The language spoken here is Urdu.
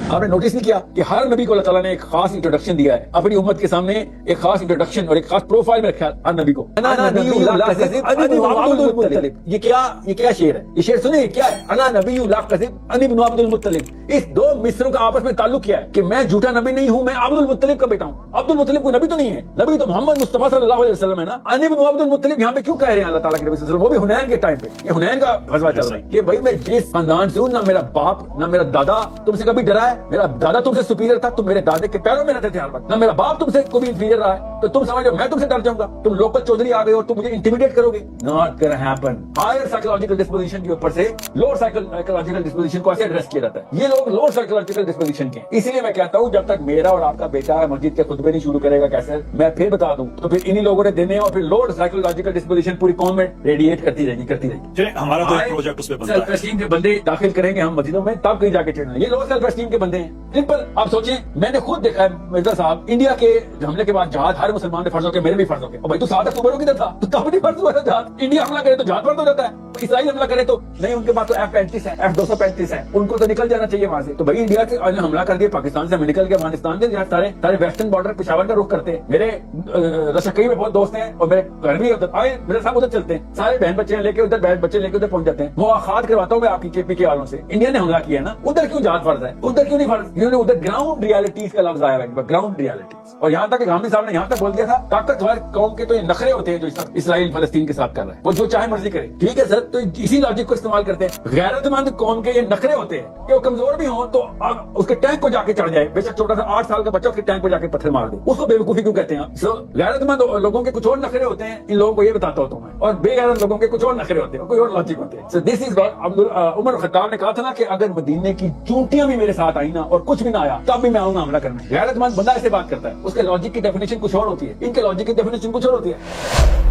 آپ نے نوٹس نہیں کیا کہ ہر نبی کو اللہ تعالیٰ نے ایک خاص انٹروڈکشن دیا ہے، اپنی امت کے سامنے ایک خاص انٹروڈکشن اور ایک خاص پروفائل میں رکھا ہے ہر نبی کو. یہ کیا شعر ہے؟ یہ شعر سنیں کیا ہے؟ انا نبی لا کذب انی ابن عبد المطلب. اس دو مصروں کا آپس میں تعلق کیا ہے کہ میں جھوٹا نبی نہیں ہوں، میں عبد المطلب کا بیٹا ہوں. عبد المطلب کوئی نبی تو نہیں ہے، نبی تو محمد مصطفیٰ صلی اللہ علیہ وسلم ہے نا. انی ابن عبد المطلب یہاں پہ کیوں کہہ رہے ہیں اللہ تعالیٰ کے نبی صلی اللہ علیہ وسلم، وہ بھی حنین کے ٹائم پہ. یہ حنین کا غزوہ چل رہا ہے کہ بھائی میں جس خاندان سے ہوں، نہ میرا باپ نہ میرا دادا تم سے کبھی ڈرا ہے. میرا دادا تم سے سپیریئر تھا، تم میرے دادے کے پیروں میں رہتے تھے ہر وقت. نہ میرا باپ تم سے کبھی انفیریئر رہا ہے، تو تم سمجھو میں تم سے ڈر جاؤں گا. تم لوکل چودھری آ گئے ہو، تم مجھے انٹیمیڈیٹ کرو گے. Not gonna happen. Higher psychological disposition کے اوپر سے لوور سائیکولوجیکل ڈسپوزیشن کو ایسے ایڈریس کیا جاتا ہے. یہ لوگ لوور سائیکولوجیکل ڈسپوزیشن کے. اسی لیے میں کہتا ہوں جب تک میرا اور آپ کا بیٹا مسجد کے خطبے نہیں شروع کرے گا کیسے میں پھر بتا دوں، تو پھر انہی لوگوں نے دینے اور پھر لوور سائیکولوجیکل ڈسپوزیشن پوری قوم میں ریڈیٹ کرتی رہے گی. چلیں ہمارا تو ایک پروجیکٹ اس پہ بنتا ہے. سیلف اسٹیم کے بندے داخل کریں گے ہم مسجدوں میں، تب کہیں جا کے چڑھنا. یہ لوگ سیلف اسٹیم کے بندے ہیں. سمپل. آپ سوچیں، میں نے خود دیکھا ہے مرزا صاحب، انڈیا کے حملے کے بعد جہاد ہر مسلمان نے فرض ہو کے، میرے بھی فرض ہو کے. اور بھائی تو 7 اکتوبر کو کدھر تھا؟ تو تب نہیں فرض ہوا تھا جہاد. انڈیا حملہ کرے تو جہاد فرض ہو جاتا ہے، اسرائیل حملہ کرے تو نہیں. ان کے پاس تو F-35 ہے، F-235 ہے، ان کو تو نکل جانا چاہیے وہاں سے. تو بھائی انڈیا کے حملہ کر دیا پاکستان سے، ہمیں نکل کے افغانستان کے سارے ویسٹرن بارڈر پشاور کا رخ کرتے ہیں. میرے رشکئی میں بہت دوست ہیں اور میرے گھر بھی آئے میرے صاحب ادھر چلتے ہیں. سارے بہن بچے لے کے ادھر، بہن بچے لے کے ادھر پہنچ جاتے ہیں. مواخات کرواتا ہوں میں آپ کی KP کے والوں سے. انڈیا نے حملہ کیا ہے نا، ادھر کیوں جہاد فرض ہے؟ ادھر کیوں نہیں فرض؟ انہوں نے ادھر گراؤنڈ ریالٹیز کا لفظ آیا ہے، گراؤنڈ ریالٹیز. اور یہاں تک کہ غامدی صاحب نے یہاں تک بول دیا تھا طاقتور قوم کے تو یہ نخرے ہوتے ہیں جو اسرائیل فلسطین کے ساتھ کر رہا ہے، وہ جو چاہے مرضی کرے. ٹھیک ہے سر، تو اسی لاجک کو استعمال کرتے ہیں. غیرت مند قوم کے یہ نخرے ہوتے ہیں کہ وہ کمزور بھی ہوں تو اس کے ٹینک کو جا کے چڑھ جائے. بے شک چھوٹا سا 8 سال کا بچہ اس کے ٹینک کو جا کے پتھر مار دے، اس کو بیوقوفی کیوں کہتے ہیں؟ غیرت مند لوگوں کے کچھ اور نخرے ہوتے ہیں، ان لوگوں کو یہ بتاتا ہوتا ہوں میں. اور بے غیرت لوگوں کے کچھ اور نخرے ہوتے ہیں، کوئی اور لاجک ہوتے ہیں. دس از واٹ عمر خطاب نے کہا تھا نا کہ اگر مدینے کی چونٹیاں بھی میرے ساتھ آئی نا اور کچھ بھی نہ آیا تب بھی میں آؤں گا حملہ کرنے. غیرت مند بندہ ایسے بات کرتا ہے، اس کے لاجک کی ڈیفینیشن کچھ اور ہوتی ہے، ان کے لاجک کی ڈیفینیشن کچھ اور ہوتی ہے.